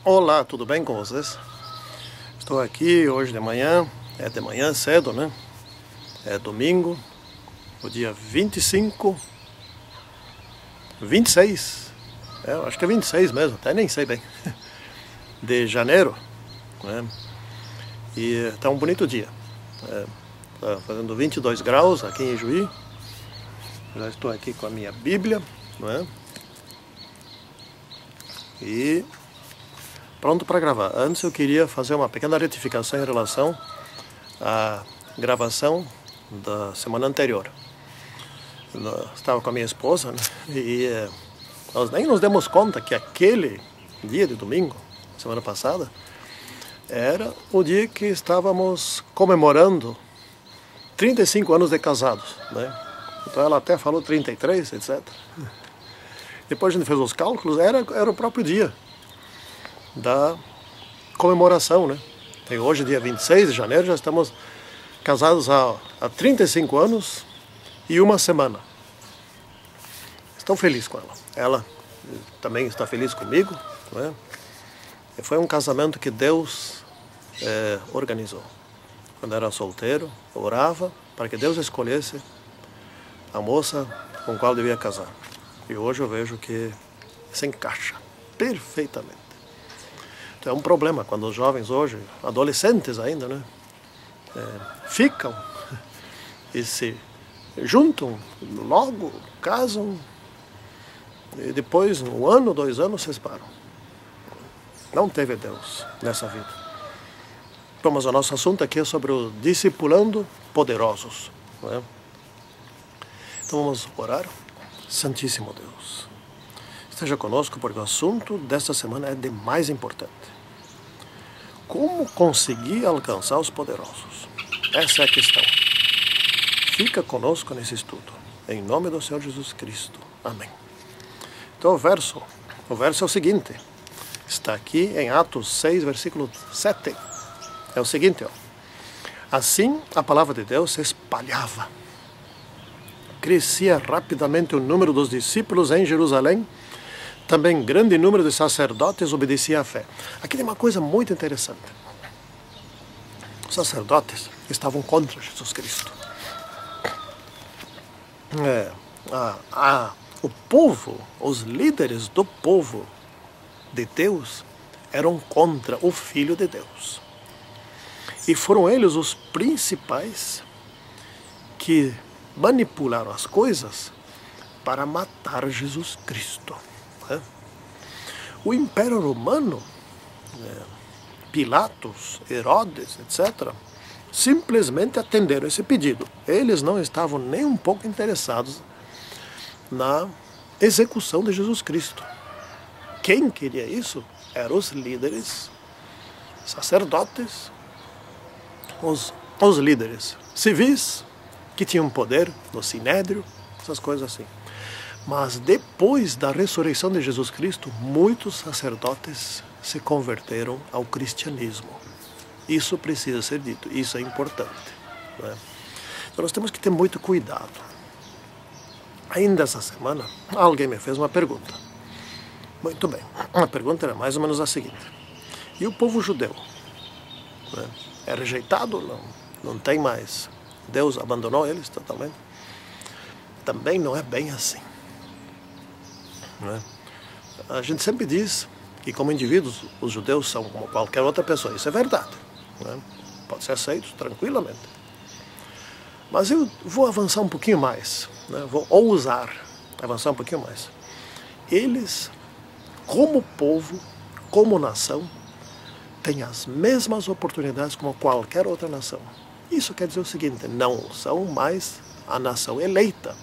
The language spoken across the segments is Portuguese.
Olá, tudo bem com vocês? Estou aqui hoje de manhã, é de manhã cedo, né? É domingo, o dia 26, eu acho que é 26 mesmo, até nem sei bem, de janeiro, né? E está um bonito dia, está fazendo 22 graus aqui em Juí. Já estou aqui com a minha Bíblia, não é? E pronto para gravar. Antes eu queria fazer uma pequena retificação em relação à gravação da semana anterior. Eu estava com a minha esposa, né? E nós nem nos demos conta que aquele dia de domingo, semana passada, era o dia que estávamos comemorando 35 anos de casados, né? Então ela até falou 33, etc. Depois a gente fez os cálculos, era o próprio dia da comemoração, né? E hoje, dia 26 de janeiro, já estamos casados há 35 anos e uma semana. Estou feliz com ela. Ela também está feliz comigo, né? E foi um casamento que Deus organizou. Quando era solteiro, eu orava para que Deus escolhesse a moça com a qual devia casar. E hoje eu vejo que se encaixa perfeitamente. Então é um problema quando os jovens hoje, adolescentes ainda, né, ficam e se juntam, logo casam e depois, 1 ano, 2 anos, se separam. Não teve Deus nessa vida. Bom, mas o nosso assunto aqui é sobre o discipulando poderosos, não é? Então vamos orar. Santíssimo Deus, esteja conosco porque o assunto desta semana é de mais importante. Como conseguir alcançar os poderosos? Essa é a questão. Fica conosco nesse estudo. Em nome do Senhor Jesus Cristo. Amém. Então o verso é o seguinte. Está aqui em Atos 6, versículo 7. É o seguinte, ó. Assim a palavra de Deus se espalhava. Crescia rapidamente o número dos discípulos em Jerusalém. Também grande número de sacerdotes obedecia à fé. Aqui tem uma coisa muito interessante. Os sacerdotes estavam contra Jesus Cristo. O povo, os líderes do povo de Deus eram contra o Filho de Deus. E foram eles os principais que manipularam as coisas para matar Jesus Cristo. Né? O Império Romano, Pilatos, Herodes, etc., simplesmente atenderam esse pedido. Eles não estavam nem um pouco interessados na execução de Jesus Cristo. Quem queria isso eram os líderes, sacerdotes, os líderes civis, que tinham poder no Sinédrio, essas coisas assim. Mas depois da ressurreição de Jesus Cristo, muitos sacerdotes se converteram ao cristianismo. Isso precisa ser dito, isso é importante, né? Então nós temos que ter muito cuidado. Ainda essa semana, alguém me fez uma pergunta. Muito bem, a pergunta era mais ou menos a seguinte. E o povo judeu? Né? É rejeitado? Não tem mais. Deus abandonou eles totalmente? Também não é bem assim. Não é? A gente sempre diz que como indivíduos os judeus são como qualquer outra pessoa. Isso é verdade. Não é? Pode ser aceito tranquilamente. Mas eu vou avançar um pouquinho mais. Né? Vou ousar avançar um pouquinho mais. Eles, como povo, como nação, têm as mesmas oportunidades como qualquer outra nação. Isso quer dizer o seguinte, não são mais a nação eleita,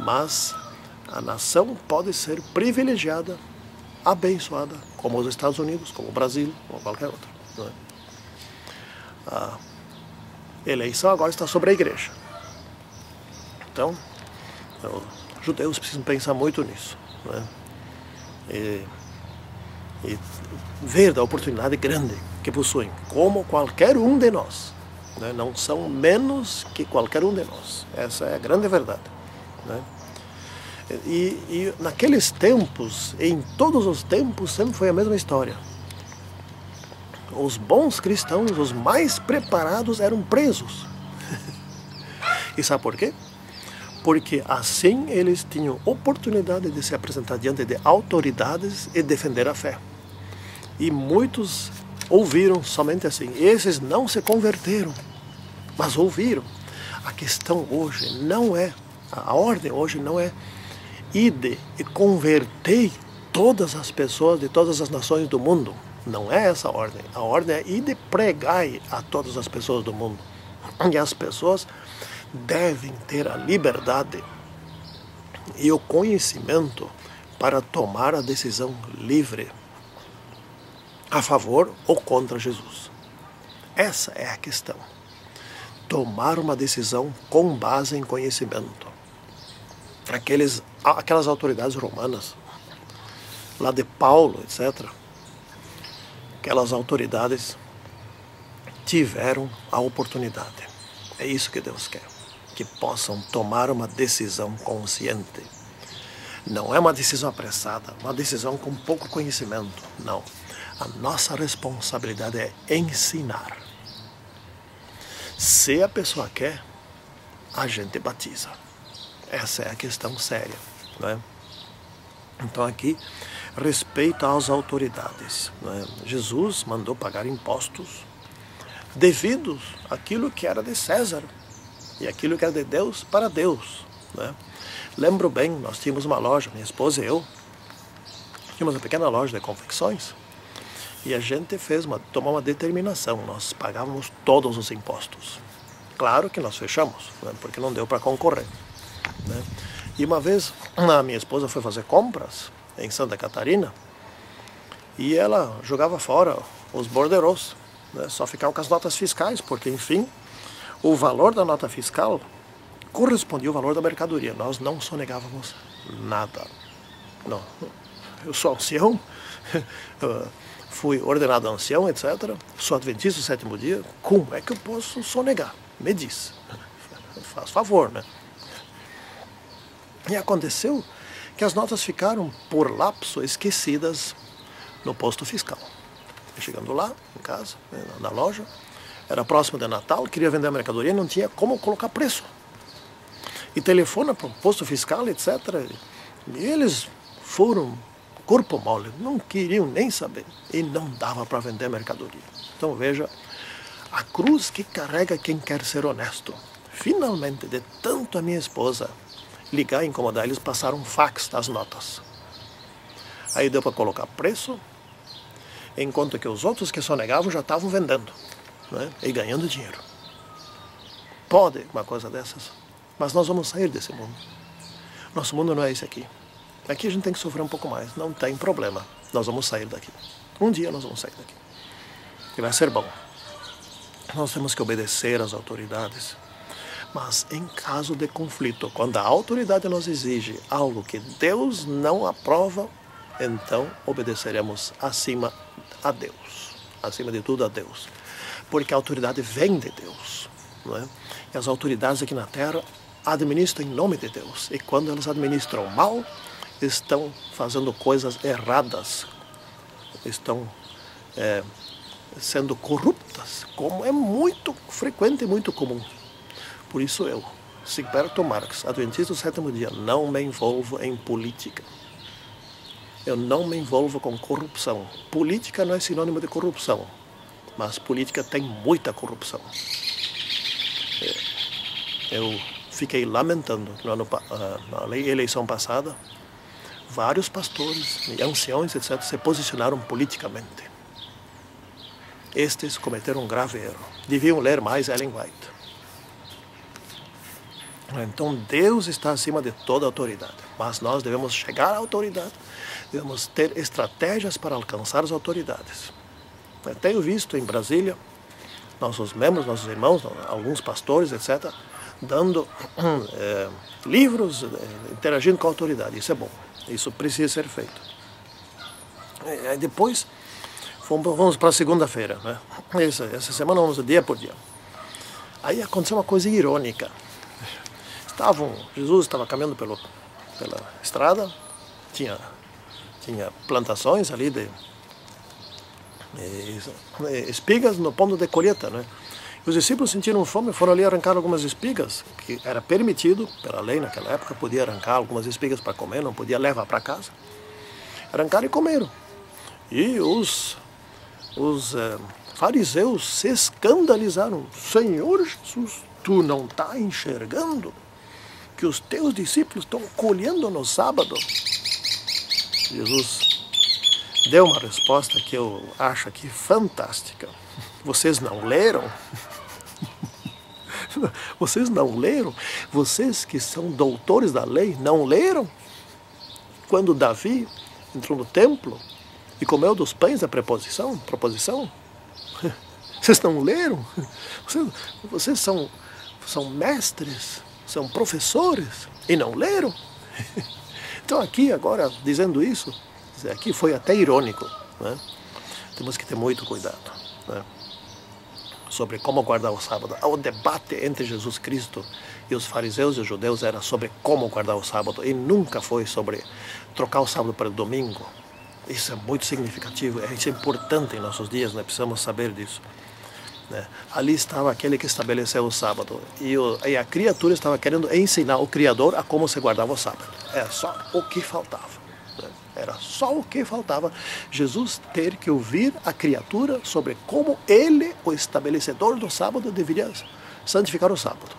mas a nação pode ser privilegiada, abençoada, como os Estados Unidos, como o Brasil, como qualquer outro. Não é? A eleição agora está sobre a igreja. Então, os judeus precisam pensar muito nisso. Não é? E ver da oportunidade grande que possuem, como qualquer um de nós. Né? Não são menos que qualquer um de nós. Essa é a grande verdade. Né? E naqueles tempos, em todos os tempos, sempre foi a mesma história. os bons cristãos, os mais preparados, eram presos. E sabe por quê? Porque assim eles tinham oportunidade de se apresentar diante de autoridades e defender a fé. E muitos ouviram somente assim. Esses não se converteram, mas ouviram. A questão hoje não é, a ordem hoje não é ide e convertei todas as pessoas de todas as nações do mundo. Não é essa a ordem. A ordem é ide e pregai a todas as pessoas do mundo. E as pessoas devem ter a liberdade e o conhecimento para tomar a decisão livre a favor ou contra Jesus. Essa é a questão. Tomar uma decisão com base em conhecimento. Aquelas autoridades romanas, lá de Paulo, etc., aquelas autoridades tiveram a oportunidade. É isso que Deus quer. Que possam tomar uma decisão consciente. Não é uma decisão apressada, uma decisão com pouco conhecimento. Não. A nossa responsabilidade é ensinar. Se a pessoa quer, a gente batiza. Essa é a questão séria, não é? Então aqui, respeito às autoridades. Não é? Jesus mandou pagar impostos devidos àquilo que era de César e aquilo que era de Deus para Deus. Não é? Lembro bem, nós tínhamos uma loja, minha esposa e eu, tínhamos uma pequena loja de confecções. E a gente tomou uma determinação, nós pagávamos todos os impostos. Claro que nós fechamos, né, porque não deu para concorrer. Né? E uma vez a minha esposa foi fazer compras em Santa Catarina e ela jogava fora os borderôs, né, só ficava com as notas fiscais, porque enfim, o valor da nota fiscal correspondia ao valor da mercadoria. Nós não sonegávamos nada. Não. Eu sou ancião, fui ordenado ancião, etc. Sou adventista do sétimo dia. Como é que eu posso sonegar? Me diz. Faz favor, né? E aconteceu que as notas ficaram, por lapso, esquecidas no posto fiscal. Chegando lá, em casa, na loja, era próximo de Natal, queria vender a mercadoria, não tinha como colocar preço. E telefona para o posto fiscal, etc. E eles foram corpo mole, não queriam nem saber. E não dava para vender a mercadoria. Então veja, a cruz que carrega quem quer ser honesto. Finalmente, de tanto a minha esposa ligar e incomodar, eles passaram um fax das notas. Aí deu para colocar preço, enquanto que os outros que sonegavam já estavam vendendo, né? E ganhando dinheiro. Pode uma coisa dessas, mas nós vamos sair desse mundo. Nosso mundo não é esse aqui. Aqui a gente tem que sofrer um pouco mais, não tem problema. Nós vamos sair daqui. Um dia nós vamos sair daqui. E vai ser bom. Nós temos que obedecer às autoridades. Mas em caso de conflito, quando a autoridade nos exige algo que Deus não aprova, então obedeceremos acima a Deus. Acima de tudo a Deus. Porque a autoridade vem de Deus. Não é? E as autoridades aqui na terra administram em nome de Deus. E quando elas administram mal, estão fazendo coisas erradas. Estão sendo corruptas, como é muito frequente e muito comum. Por isso eu, Sigberto Marx, adventista do sétimo dia, não me envolvo em política. Eu não me envolvo com corrupção. Política não é sinônimo de corrupção, mas política tem muita corrupção. Eu fiquei lamentando que na eleição passada, vários pastores e anciãos, etc., se posicionaram politicamente. Estes cometeram um grave erro. Deviam ler mais Ellen White. Então Deus está acima de toda autoridade, mas nós devemos chegar à autoridade, devemos ter estratégias para alcançar as autoridades. Eu tenho visto em Brasília, nossos membros, nossos irmãos, alguns pastores, etc., dando livros, interagindo com a autoridade. Isso é bom, isso precisa ser feito. E depois, vamos para a segunda-feira, né? Essa semana vamos dia por dia. Aí aconteceu uma coisa irônica. Jesus estava caminhando pela estrada, tinha plantações ali espigas no ponto de colheita, né? Os discípulos sentiram fome, foram ali arrancar algumas espigas, que era permitido pela lei naquela época, podia arrancar algumas espigas para comer, não podia levar para casa. Arrancaram e comeram. E os fariseus se escandalizaram. Senhor Jesus, tu não está enxergando que os teus discípulos estão colhendo no sábado? Jesus deu uma resposta que eu acho aqui fantástica. Vocês não leram? Vocês não leram? Vocês que são doutores da lei, não leram? Quando Davi entrou no templo e comeu dos pães da proposição? Vocês não leram? Vocês são mestres, são professores e não leram? Então aqui agora, dizendo isso, aqui foi até irônico, né? Temos que ter muito cuidado, né? Sobre como guardar o sábado. O debate entre Jesus Cristo e os fariseus e os judeus era sobre como guardar o sábado e nunca foi sobre trocar o sábado para o domingo. Isso é muito significativo, isso é importante em nossos dias, né? Precisamos saber disso, né? Ali estava aquele que estabeleceu o sábado e a criatura estava querendo ensinar o Criador a como se guardava o sábado. Era só o que faltava. Era só o que faltava, Jesus ter que ouvir a criatura sobre como ele, o estabelecedor do sábado, deveria santificar o sábado.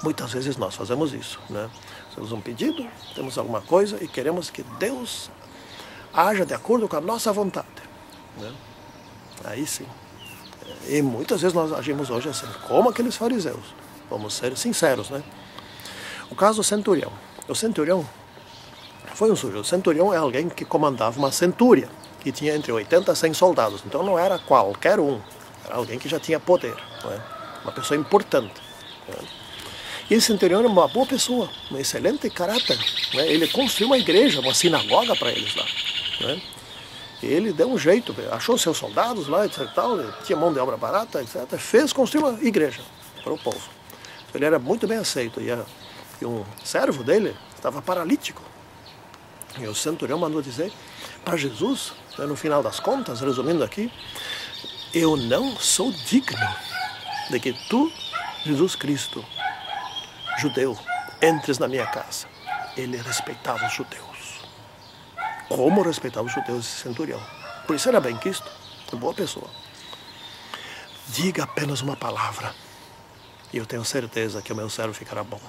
Muitas vezes nós fazemos isso, né? Temos um pedido, temos alguma coisa e queremos que Deus haja de acordo com a nossa vontade, né? Aí sim. E muitas vezes nós agimos hoje assim, como aqueles fariseus. Vamos ser sinceros, né? O caso do centurião. O centurião foi um sujeito. O centurião é alguém que comandava uma centúria, que tinha entre 80 a 100 soldados. Então não era qualquer um, era alguém que já tinha poder, né? Uma pessoa importante, né? E esse centurião era uma boa pessoa, um excelente caráter, né? Ele construiu uma igreja, uma sinagoga para eles lá, né? E ele deu um jeito, achou seus soldados lá, etc. Tal, tinha mão de obra barata, etc. Fez construir uma igreja para o povo. Ele era muito bem aceito. E um servo dele estava paralítico. E o centurião mandou dizer para Jesus, né, no final das contas, resumindo aqui, eu não sou digno de que tu, Jesus Cristo, judeu, entres na minha casa. Ele respeitava os judeus. Como respeitava os judeus esse centurião. Por isso era bem quisto, uma boa pessoa. Diga apenas uma palavra e eu tenho certeza que o meu servo ficará bom.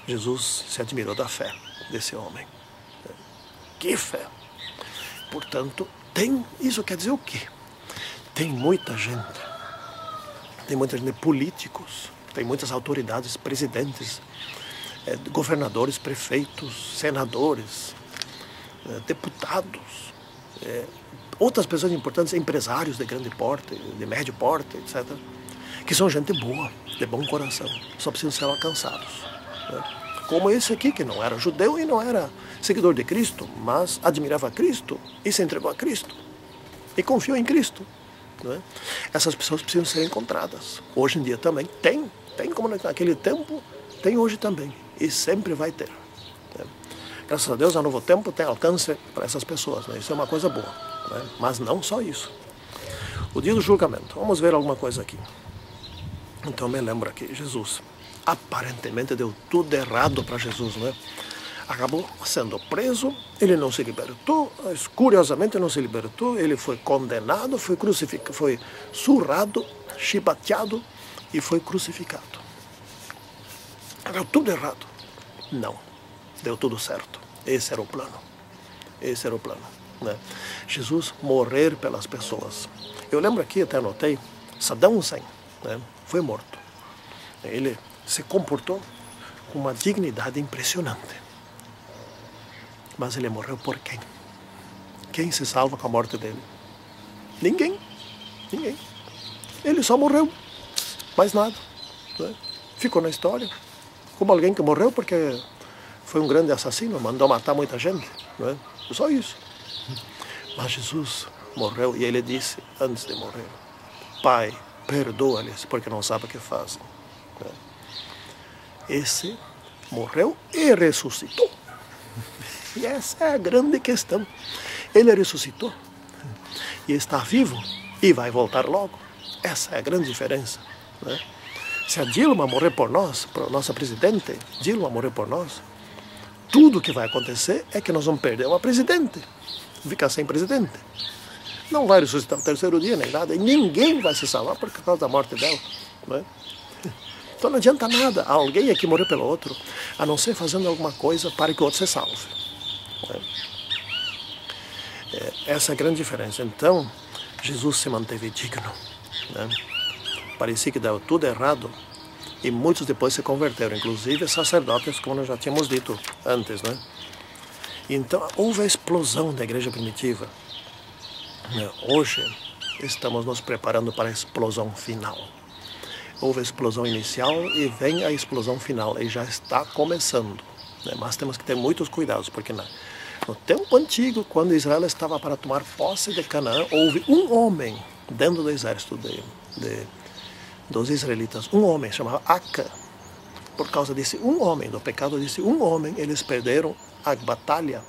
Jesus se admirou da fé desse homem. Que fé! Portanto, isso quer dizer o quê? Tem muita gente, políticos, tem muitas autoridades, presidentes, governadores, prefeitos, senadores, deputados, outras pessoas importantes, empresários de grande porte, de médio porte, etc., que são gente boa, de bom coração, só precisam ser alcançados, né? Como esse aqui, que não era judeu e não era seguidor de Cristo, mas admirava Cristo e se entregou a Cristo e confiou em Cristo, né? Essas pessoas precisam ser encontradas. Hoje em dia também tem como naquele tempo, tem hoje também e sempre vai ter, né? Graças a Deus, a Novo Tempo tem alcance para essas pessoas, né? Isso é uma coisa boa, né? Mas não só isso. O dia do julgamento, vamos ver alguma coisa aqui. Então me lembro aqui, Jesus aparentemente deu tudo errado para Jesus, né? Acabou sendo preso, ele não se libertou, curiosamente não se libertou, ele foi condenado, foi crucificado, foi surrado, chibateado e foi crucificado. Deu tudo errado. Não, deu tudo certo. Esse era o plano. Esse era o plano, né? Jesus morrer pelas pessoas. Eu lembro aqui, até anotei, Saddam Hussein, né, foi morto. Ele se comportou com uma dignidade impressionante. Mas ele morreu por quem? Quem se salva com a morte dele? Ninguém. Ninguém. Ele só morreu. Mais nada, né? Ficou na história como alguém que morreu porque foi um grande assassino, mandou matar muita gente, né? Só isso. Mas Jesus morreu e ele disse antes de morrer: Pai, perdoa-lhes porque não sabem o que fazem, né? Esse morreu e ressuscitou. E essa é a grande questão. Ele ressuscitou. e está vivo e vai voltar logo. Essa é a grande diferença, né? Se a Dilma morrer por nós, por nossa presidente, Dilma morrer por nós, tudo que vai acontecer é que nós vamos perder uma presidente, ficar sem presidente. Não vai ressuscitar o terceiro dia nem nada, e ninguém vai se salvar por causa da morte dela, né? Então não adianta nada alguém aqui morrer pelo outro, a não ser fazendo alguma coisa para que o outro se salve, né? Essa é a grande diferença. Então, Jesus se manteve digno, né? Parecia que deu tudo errado, e muitos depois se converteram, inclusive sacerdotes, como nós já tínhamos dito antes, né? Então, houve a explosão da igreja primitiva. Hoje, estamos nos preparando para a explosão final. Houve a explosão inicial e vem a explosão final, e já está começando, né? Mas temos que ter muitos cuidados, porque no tempo antigo, quando Israel estava para tomar posse de Canaã, houve um homem dentro do exército dos israelitas, um homem chamado Aca. Por causa desse um homem, do pecado desse um homem, eles perderam a batalha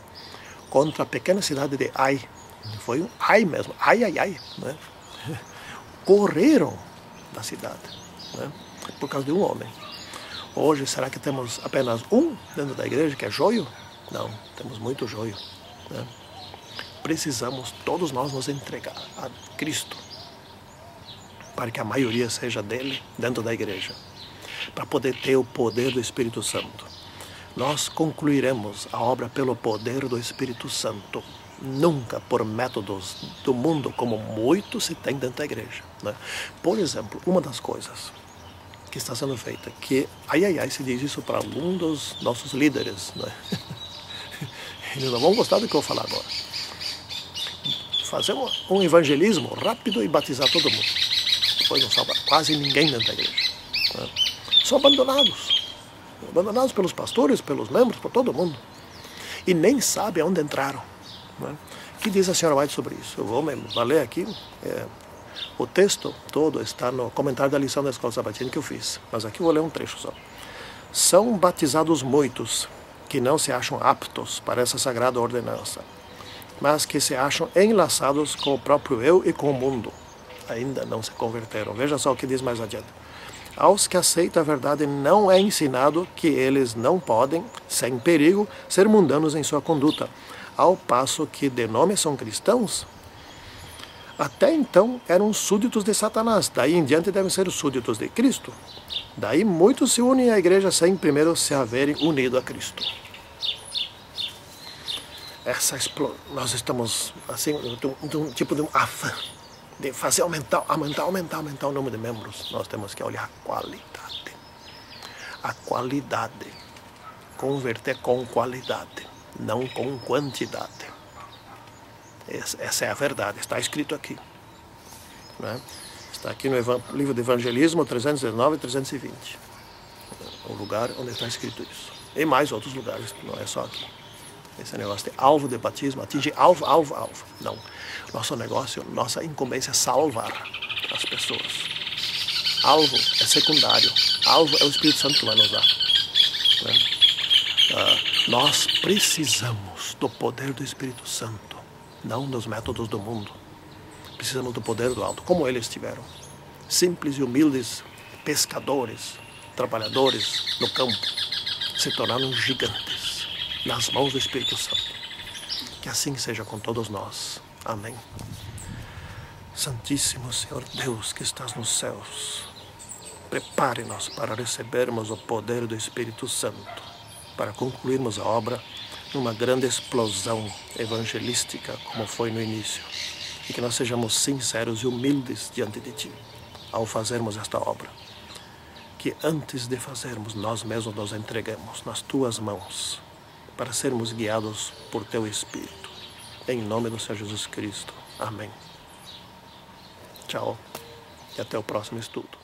contra a pequena cidade de Ai. Foi um Ai mesmo, ai, né? Correram da cidade, né? Por causa de um homem. Hoje, será que temos apenas um dentro da igreja, que é joio? Não, temos muito joio, né? Precisamos todos nós nos entregar a Cristo, para que a maioria seja dele dentro da igreja, para poder ter o poder do Espírito Santo. Nós concluiremos a obra pelo poder do Espírito Santo, nunca por métodos do mundo, como muito se tem dentro da igreja, né? Por exemplo, uma das coisas que está sendo feita, que se diz isso para algum dos nossos líderes, né? Eles não vão gostar do que eu vou falar agora. Fazer um evangelismo rápido e batizar todo mundo. Depois não salva quase ninguém dentro da igreja, né? São abandonados pelos pastores, pelos membros, por todo mundo, e nem sabem aonde entraram, né? O que diz a senhora White sobre isso? Eu vou ler aqui, o texto todo está no comentário da lição da Escola Sabatina que eu fiz, mas aqui eu vou ler um trecho só. São batizados muitos que não se acham aptos para essa sagrada ordenança, mas que se acham enlaçados com o próprio eu e com o mundo. Ainda não se converteram. Veja só o que diz mais adiante. Aos que aceitam a verdade não é ensinado que eles não podem, sem perigo, ser mundanos em sua conduta, ao passo que de nome são cristãos. Até então eram súditos de Satanás, daí em diante devem ser súditos de Cristo. Daí muitos se unem à igreja sem primeiro se haverem unido a Cristo. Nós estamos assim, um tipo de afã de fazer aumentar o número de membros. Nós temos que olhar a qualidade, converter com qualidade, não com quantidade. Essa é a verdade, está escrito aqui, né? Está aqui no livro de Evangelismo 319 e 320, o lugar onde está escrito isso. E mais outros lugares, não é só aqui. Esse negócio de alvo de batismo, atingir alvo. Não. Nosso negócio, nossa incumbência é salvar as pessoas. Alvo é secundário. Alvo é o Espírito Santo que vai nos dar, né? Nós precisamos do poder do Espírito Santo, não dos métodos do mundo. Precisamos do poder do alto, como eles tiveram. Simples e humildes pescadores, trabalhadores no campo, se tornaram gigantes nas mãos do Espírito Santo. Que assim seja com todos nós. Amém. Santíssimo Senhor Deus que estás nos céus, prepare-nos para recebermos o poder do Espírito Santo, para concluirmos a obra numa grande explosão evangelística, como foi no início, e que nós sejamos sinceros e humildes diante de Ti, ao fazermos esta obra. Que antes de fazermos, nós mesmos nos entreguemos nas Tuas mãos, para sermos guiados por Teu Espírito. Em nome do Senhor Jesus Cristo. Amém. Tchau e até o próximo estudo.